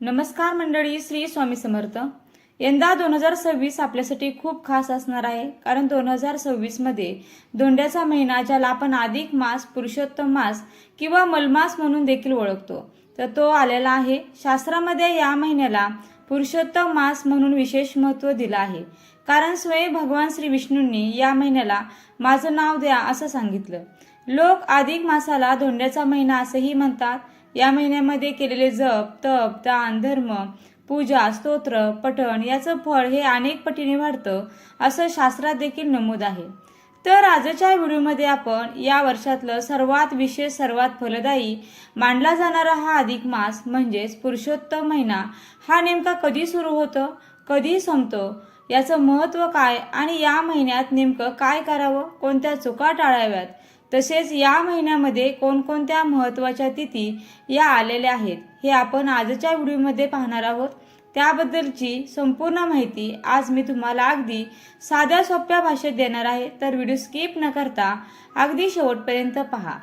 नमस्कार मंडळी, श्री स्वामी समर्थ। यंदा 2026 आपल्यासाठी खूप खास असणार आहे, कारण 2026 मध्ये धोंड्याचा महिना, ज्याला आपण अधिक मास, पुरुषोत्तम मास किंवा मलमास म्हणून देखील ओळखतो, तर तो आलेला आहे। शास्त्रामध्ये या महिन्याला पुरुषोत्तम मास म्हणून विशेष महत्त्व दिलं आहे, कारण स्वयं भगवान श्री विष्णूंनी या महिन्याला माझं नाव द्या असं सांगितलं। लोक अधिक मासाला धोंड्याचा महिना असेही म्हणतात। या महिन्यामध्ये केलेले जप, तप, दान, धर्म, पूजा, स्तोत्र, पठण याचं फळ हे अनेक पटीने वाढतं असं शास्त्रात देखील नमूद आहे। तर आजच्या व्हिडिओमध्ये आपण या वर्षातलं सर्वात विशेष, सर्वात फलदायी मानला जाणारा हा अधिक मास म्हणजेच पुरुषोत्तम महिना हा नेमका कधी सुरू होतो, कधी संपतो, याचं महत्त्व काय आणि या महिन्यात नेमकं काय करावं, कोणत्या चुका टाळाव्यात, तसेच या महिन्यामध्ये कोणकोणत्या महत्त्वाच्या तिथी या आलेल्या आहेत, हे आपण आजच्या व्हिडिओमध्ये पाहणार आहोत। त्याबद्दलची संपूर्ण माहिती आज मी तुम्हाला अगदी साध्या सोप्या भाषेत देणार आहे, तर व्हिडिओ स्किप न करता अगदी शेवटपर्यंत पहा।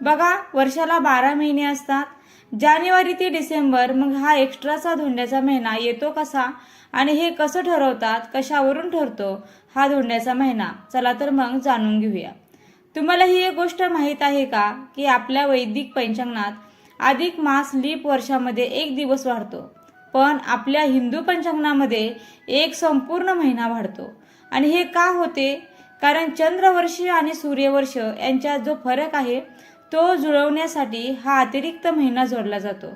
बघा, वर्षाला 12 महिने असतात, जानेवारी ते डिसेंबर। मग हा एक्स्ट्राचा धोंड्याचा महिना येतो कसा आणि हे कसं ठरवतात, कशावरून ठरतो हा धोंड्याचा महिना, चला तर मग जाणून घेऊया। तुम्हाला ही एक गोष्ट माहीत आहे का की आपल्या वैदिक पंचांगात अधिक मास लीप वर्षामध्ये एक दिवस वाढतो, पण आपल्या हिंदू पंचांगामध्ये एक संपूर्ण महिना वाढतो। आणि हे का होते? कारण चंद्रवर्ष आणि सूर्यवर्ष यांच्यात जो फरक आहे तो जुळवण्यासाठी हा अतिरिक्त महिना जोडला जातो।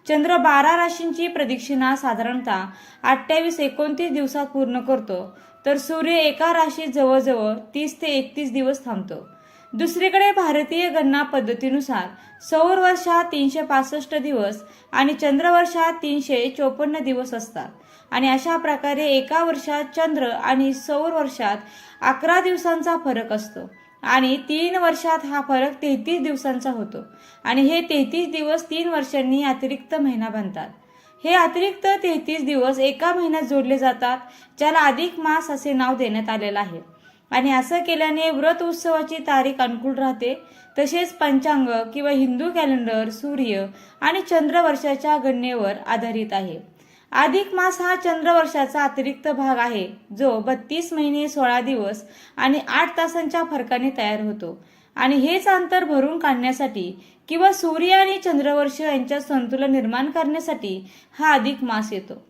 चंद्र 12 राशींची प्रदक्षिणा साधारणतः 28-29 दिवसात पूर्ण करतो, तर सूर्य एका राशीत जवळजवळ 30 ते 31 दिवस थांबतो। दुसरीकडे भारतीय गणना पद्धतीनुसार सौर वर्षात 365 दिवस आणि चंद्रवर्षात 354 दिवस असतात, आणि अशा प्रकारे एका वर्षात चंद्र आणि सौर वर्षात 11 दिवसांचा फरक असतो, आणि 3 वर्षात हा फरक 33 दिवसांचा होतो, आणि हे 33 दिवस 3 वर्षांनी अतिरिक्त महिना बनतात। हे अतिरिक्त 33 दिवस एका महिन्यात जोडले जातात, ज्याला अधिक मास असे नाव देण्यात आलेलं आहे। आणि असं केल्याने व्रत उत्सवाची तारीख अनुकूल राहते, तसेच पंचांग किंवा हिंदू कॅलेंडर सूर्य आणि चंद्रवर्षाच्या गणनेवर आधारित आहे। अधिक मास हा चंद्रवर्षाचा अतिरिक्त भाग आहे, जो 32 महिने 16 दिवस आणि 8 तासांच्या फरकाने तयार होतो, आणि हेच अंतर भरून काढण्यासाठी किंवा सूर्य आणि चंद्रवर्ष यांच्यात संतुलन निर्माण करण्यासाठी हा अधिक मास येतो।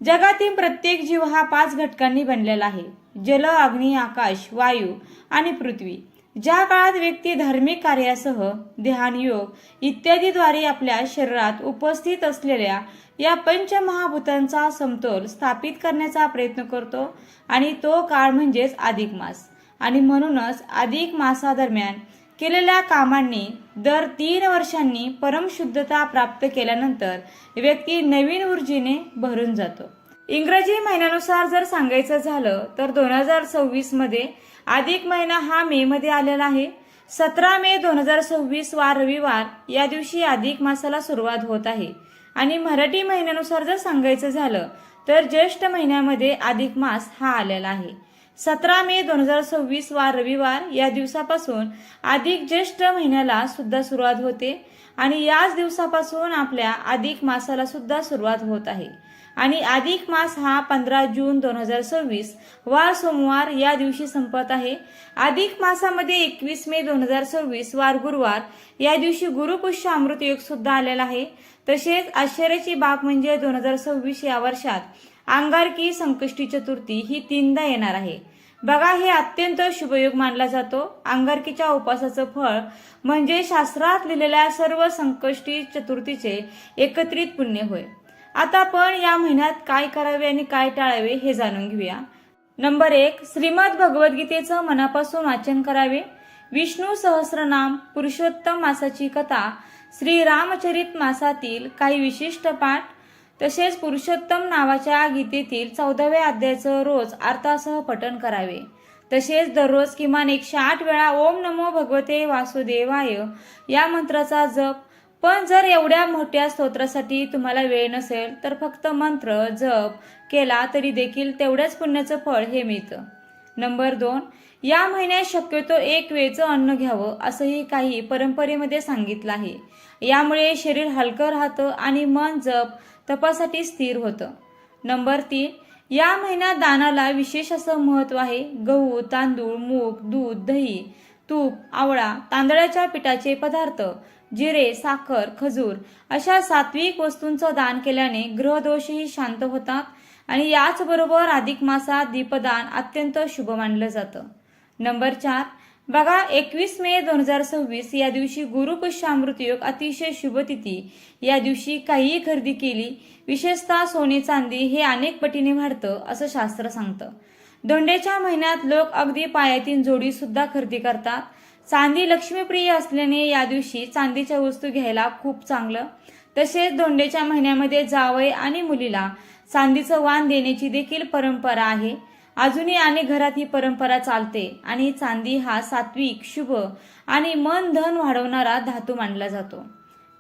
जगातील प्रत्येक जीव हा 5 घटकांनी बनलेला आहे: जल, अग्नी, आकाश, वायू आणि पृथ्वी। ज्या काळात व्यक्ती धार्मिक कार्यासह ध्यान, योग इत्यादीद्वारे आपल्या शरीरात उपस्थित असलेल्या या पंचमहाभूतांचा समतोल स्थापित करण्याचा प्रयत्न करतो, आणि तो काळ म्हणजेच अधिक मास। आणि म्हणूनच अधिक मासादरम्यान केलेल्या कामांनी दर 3 वर्षांनी परमशुद्धता प्राप्त केल्यानंतर व्यक्ती नवीन ऊर्जेने भरून जातो। इंग्रजी महिन्यानुसार जर सांगायचं झालं तर 2026 मध्ये अधिक महिना हा मे मध्ये आलेला आहे। 17 मे 2026 वार रविवार या दिवशी अधिक मासाला सुरुवात होत आहे। आणि मराठी महिन्यानुसार जर सांगायचं झालं तर ज्येष्ठ महिन्यामध्ये अधिक मास हा आलेला आहे। 17 मे 2026 वार रविवार या दिवसापासून अधिक ज्येष्ठ महिन्याला सुद्धा सुरुवात होते, आणि याच दिवसापासून आपल्या अधिक मासाला सुद्धा सुरुवात होत आहे। आणि अधिक मास हा 15 जून 2026 वार सोमवार या दिवशी संपत आहे। अधिक मासामध्ये 21 मे 2026 वार गुरुवार या दिवशी गुरुपुष्य अमृत योग सुद्धा आलेला आहे। तसेच आश्चर्याची बाब म्हणजे 2026 या वर्षात अंगारकी संकष्टी चतुर्थी ही 3दा येणार आहे। बघा, हे अत्यंत शुभयोग मानला जातो। अंगारकीच्या उपासाचं फळ म्हणजे शास्त्रात लिहिलेल्या सर्व संकष्टी चतुर्थीचे एकत्रित पुण्य होय। आता आपण या महिन्यात काय करावे आणि काय टाळावे हे जाणून घेऊया। नंबर 1, श्रीमद भगवद्गीतेचं मनापासून वाचन करावे। विष्णू सहस्रनाम, पुरुषोत्तम मासाची कथा, श्री रामचरित मासातील काही विशिष्ट पाठ, तसेच पुरुषोत्तम नावाच्या गीतेतील 14व्या अध्यायाचं रोज अर्थासह पठण करावे। तसेच दररोज किमान 108 वेळा ओम नमो भगवते वासुदेवाय या मंत्राचा जप। पण जर एवढ्या मोठ्या स्तोत्रासाठी तुम्हाला वेळ नसेल तर फक्त मंत्र जप केला तरी देखील तेवढ्याच पुण्याचं फळ हे मिळतं। नंबर 2, या महिन्यात शक्यतो एक वेळचं अन्न घ्यावं असंही काही परंपरेमध्ये सांगितलं आहे। यामुळे शरीर हलकं राहतं आणि मन जप तपासाठी स्थिर होतं. नंबर 3, या महिन्यात दानाला विशेष असं महत्त्व आहे. गहू, तांदूळ, मूग, दूध, दही, तूप, आवळा, तांदळाच्या पिठाचे पदार्थ, जिरे, साखर, खजूर अशा सात्विक वस्तूंचं दान केल्याने ग्रहदोषही शांत होतात आणि याचबरोबर अधिक मासात दीपदान अत्यंत शुभ मानलं जातं. नंबर 4, बघा 21 मे 2026 या दिवशी गुरुपुष्यामृत योग, अतिशय शुभ तिथी. या दिवशी काहीही खरेदी केली, विशेषतः सोने चांदी, हे अनेक पटीने वाढतं असं शास्त्र सांगतं. धोंड्याच्या महिन्यात लोक अगदी पायातीन जोडी सुद्धा खरेदी करतात. चांदी लक्ष्मीप्रिय असल्याने या दिवशी चांदीच्या वस्तू घ्यायला खूप चांगलं. तसेच धोंड्याच्या महिन्यामध्ये जावई आणि मुलीला चांदीचं वाण देण्याची देखील परंपरा आहे. अजूनही अनेक घरात ही परंपरा चालते आणि चांदी हा सात्विक, शुभ आणि मन धन वाढवणारा धातू मानला जातो.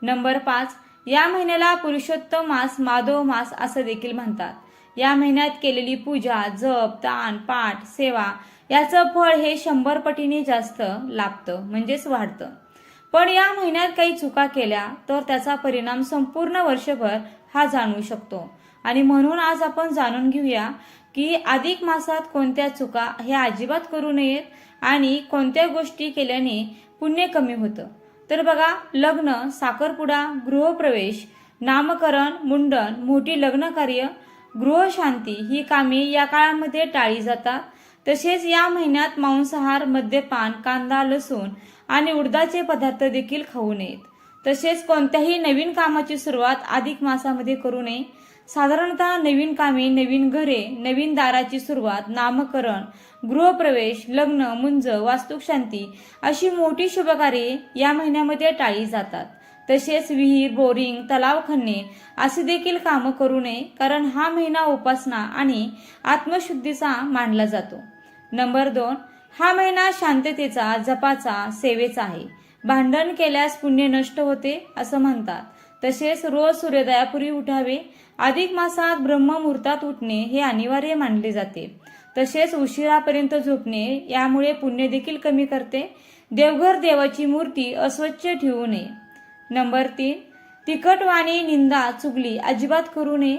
नंबर 5, या महिन्याला पुरुषोत्तम मास, माधव मास असं देखील म्हणतात. या महिन्यात केलेली पूजा, जप, दान, पाठ, सेवा याचं फळ हे 100 पटीने जास्त लाभतं, म्हणजेच वाढतं. पण या महिन्यात काही चुका केल्या तर त्याचा परिणाम संपूर्ण वर्षभर हा जाणवू शकतो. आणि म्हणून आज आपण जाणून घेऊया की अधिक मासात कोणत्या चुका हे अजिबात करू नयेत आणि कोणत्या गोष्टी केल्याने पुण्य कमी होतं. तर बघा, लग्न, साखरपुडा, गृहप्रवेश, नामकरण, मुंडन, मोठी लग्न कार्य, गृहशांती ही कामे या काळामध्ये टाळली जातात. तसेच या महिन्यात मांसाहार, मद्यपान, कांदा, लसूण आणि उडदाचे पदार्थ देखील खाऊ नयेत. तसेच कोणत्याही नवीन कामाची सुरुवात अधिक मासामध्ये करू नये. साधारणतः नवीन कामे, नवीन घरे, नवीन दाराची सुरुवात, नामकरण, गृहप्रवेश, लग्न, मुंज, वास्तुशांती अशी मोठी शुभकार्ये या महिन्यामध्ये टाळली जातात. तसेच विहीर, बोरिंग, तलाव खणणे असे देखील कामं करू नये, कारण हा महिना उपासना आणि आत्मशुद्धीचा मानला जातो. नंबर 2, हा महिना शांततेचा, जपाचा, सेवेचा आहे. भांडण केल्यास पुण्य नष्ट होते असं म्हणतात. तसेच रोज सूर्योदयापूर्वी उठावे. अधिक मासात ब्रह्ममुहूर्तात उठणे हे अनिवार्य मानले जाते. तसेच उशिरापर्यंत झोपणे यामुळे पुण्य देखील कमी करते. देवघर, देवाची मूर्ती अस्वच्छ ठेवू नये. नंबर 3, तिखट वाणी, निंदा, चुगली अजिबात करू नये.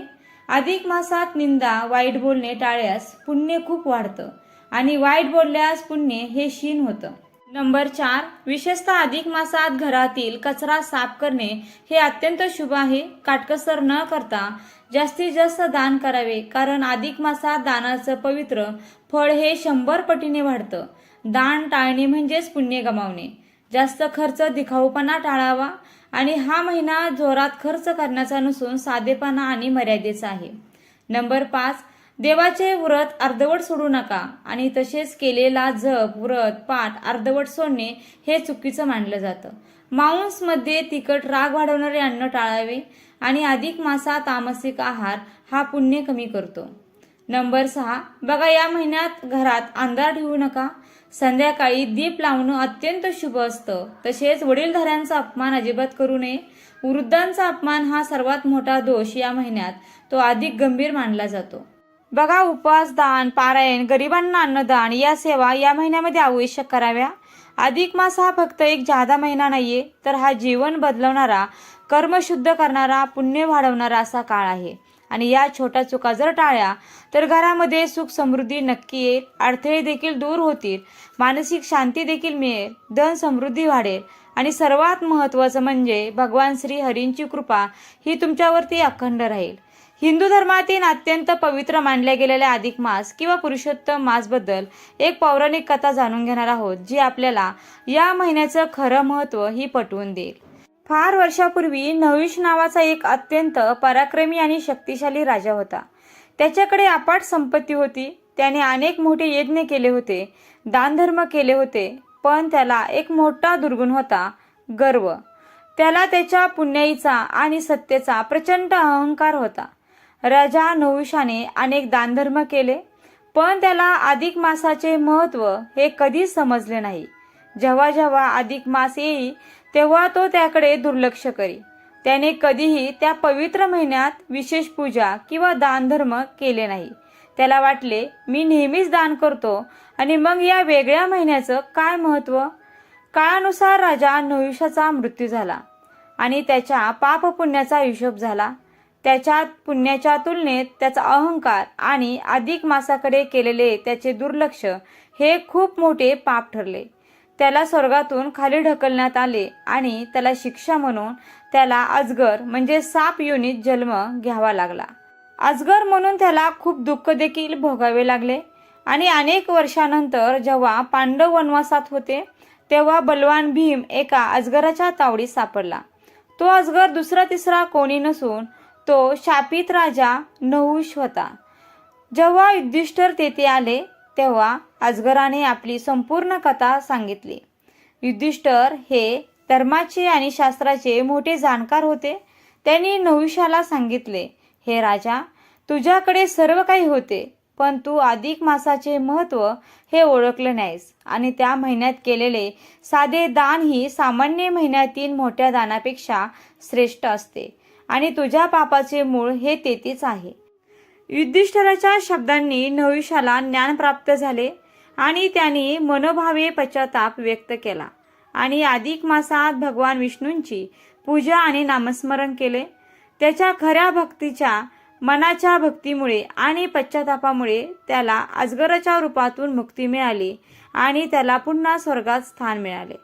अधिक मासात निंदा, वाईट बोलणे टाळल्यास पुण्य खूप वाढतं आणि वाईट बोलल्यास पुण्य हे क्षीण होतं. नंबर 4, विशेषतः अधिक मासात घरातील कचरा साफ करणे हे अत्यंत शुभ आहे. काटकसर न करता जास्तीत जास्त दान करावे, कारण अधिक मासात दानाचं पवित्र फळ हे 100 पटीने वाढतं. दान टाळणे म्हणजेच पुण्य गमावणे. जास्त खर्च, दिखाऊपणा टाळावा आणि हा महिना जोरात खर्च करण्याचा नसून साधेपणा आणि मर्यादेचा आहे. नंबर 5, देवाचे व्रत अर्धवट सोडू नका आणि तसेच केलेला जप, व्रत, पाठ अर्धवट सोडणे हे चुकीचं मानलं जातं. मांस, मध्ये तिखट, राग वाढवणारे अन्न टाळावे आणि अधिक मासात तामसिक आहार हा पुण्य कमी करतो. नंबर 6, बघा, या महिन्यात घरात अंधार ठेवू नका. संध्याकाळी दीप लावणं अत्यंत शुभ असतं. तसेच वडीलधाऱ्यांचा अपमान अजिबात करू नये. वृद्धांचा अपमान हा सर्वात मोठा दोष या महिन्यात, तो अधिक गंभीर मानला जातो. बघा, उपवास, दान, पारायण, गरिबांना अन्नदान या सेवा या महिन्यामध्ये आवश्यक कराव्या. अधिक मास हा फक्त एक जादा महिना नाहीये, तर हा जीवन बदलवणारा, कर्म शुद्ध करणारा, पुण्य वाढवणारा असा काळ आहे. आणि या छोट्या चुका जर टाळल्या तर घरामध्ये सुख समृद्धी नक्की येईल. अडथळे देखील दूर होतील, मानसिक शांती देखील मिळेल, धन समृद्धी वाढेल आणि सर्वात महत्त्वाचं म्हणजे भगवान श्री हरींची कृपा ही तुमच्यावरती अखंड राहील. हिंदू धर्मातील अत्यंत पवित्र मानल्या गेलेल्या अधिक मास किंवा पुरुषोत्तम मास बद्दल एक पौराणिक कथा जाणून घेणार आहोत, जी आपल्याला या महिन्याचं खरं महत्त्व ही पटवून देईल. फार वर्षापूर्वी नहुष नावाचा एक अत्यंत पराक्रमी आणि शक्तिशाली राजा होता. त्याच्याकडे अफाट संपत्ती होती. त्याने अनेक मोठे यज्ञ केले होते, दानधर्म केले होते, पण त्याला एक मोठा दुर्गुण होता, गर्व. त्याला त्याच्या पुण्याईचा आणि सत्तेचा प्रचंड अहंकार होता. राजा नहुषाने अनेक दानधर्म केले, पण त्याला अधिक मासाचे महत्त्व हे कधीच समजले नाही. जेव्हा जेव्हा अधिक मास येई तेव्हा तो त्याकडे दुर्लक्ष करी. त्याने कधीही त्या पवित्र महिन्यात विशेष पूजा किंवा दानधर्म केले नाही. त्याला वाटले, मी नेहमीच दान करतो आणि मग या वेगळ्या महिन्याचं काय महत्त्व. काळानुसार राजा नहुषाचा मृत्यू झाला आणि त्याच्या पाप पुण्याचा हिशोब झाला. त्याच्या पुण्याच्या तुलनेत त्याचा अहंकार आणि अधिक मासाकडे केलेले त्याचे दुर्लक्ष हे खूप मोठे पाप ठरले. त्याला स्वर्गातून खाली ढकलण्यात आले आणि त्याला शिक्षा म्हणून त्याला अजगर म्हणजे साप योनीत जन्म घ्यावा लागला. अजगर म्हणून त्याला खूप दुःख देखील भोगावे लागले. आणि अनेक वर्षानंतर जेव्हा पांडव वनवासात होते तेव्हा बलवान भीम एका अजगराच्या तावडीत सापडला. तो अजगर दुसरा तिसरा कोणी नसून तो शापित राजा नहुष होता. जेव्हा युधिष्ठिर तेथे आले तेव्हा अजगराने आपली संपूर्ण कथा सांगितली. युधिष्ठिर हे धर्माचे आणि शास्त्राचे मोठे जाणकार होते. त्यांनी नहुषाला सांगितले, हे राजा, तुझ्याकडे सर्व काही होते, पण तू अधिक मासाचे महत्त्व हे ओळखले नाहीस आणि त्या महिन्यात केलेले साधे दान ही सामान्य महिन्यातील मोठ्या दानापेक्षा श्रेष्ठ असते आणि तुझ्या पापाचे मूळ हे तेथेच आहे. युधिष्ठिराच्या शब्दांनी नहुषाला ज्ञान प्राप्त झाले आणि त्यांनी मनोभावे पश्चाताप व्यक्त केला आणि अधिक मासात भगवान विष्णूंची पूजा आणि नामस्मरण केले. त्याच्या खऱ्या भक्तीच्या मनाच्या भक्तीमुळे आणि पश्चातापामुळे त्याला अजगराच्या रूपातून मुक्ती मिळाली आणि त्याला पुन्हा स्वर्गात स्थान मिळाले.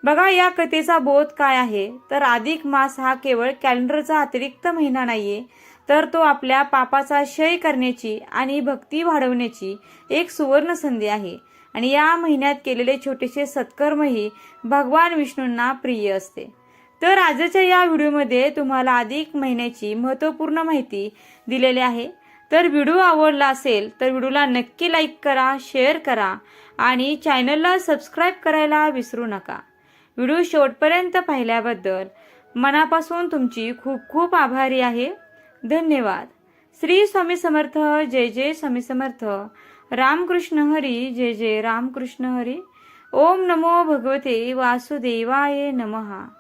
बघा, या कथेचा बोध काय आहे तर अधिक मास हा केवळ कॅलेंडरचा अतिरिक्त महिना नाहीये, तर तो आपल्या पापाचा क्षय करण्याची आणि भक्ती वाढवण्याची एक सुवर्ण संधी आहे. आणि या महिन्यात केलेले छोटेसे सत्कर्मही भगवान विष्णूंना प्रिय असते. तर आजच्या या व्हिडिओमध्ये तुम्हाला अधिक महिन्याची महत्त्वपूर्ण माहिती दिलेली आहे. तर व्हिडिओ आवडला असेल तर व्हिडिओला नक्की लाईक करा, शेअर करा आणि चॅनलला सबस्क्राईब करायला विसरू नका. व्हिडिओ शेवटपर्यंत पाहिल्याबद्दल मनापासून तुमची खूप खूप आभारी आहे. धन्यवाद. श्री स्वामी समर्थ. जय जय स्वामी समर्थ. रामकृष्ण हरी. जय जय रामकृष्ण हरी. ओम नमो भगवते वासुदेवाय नमः.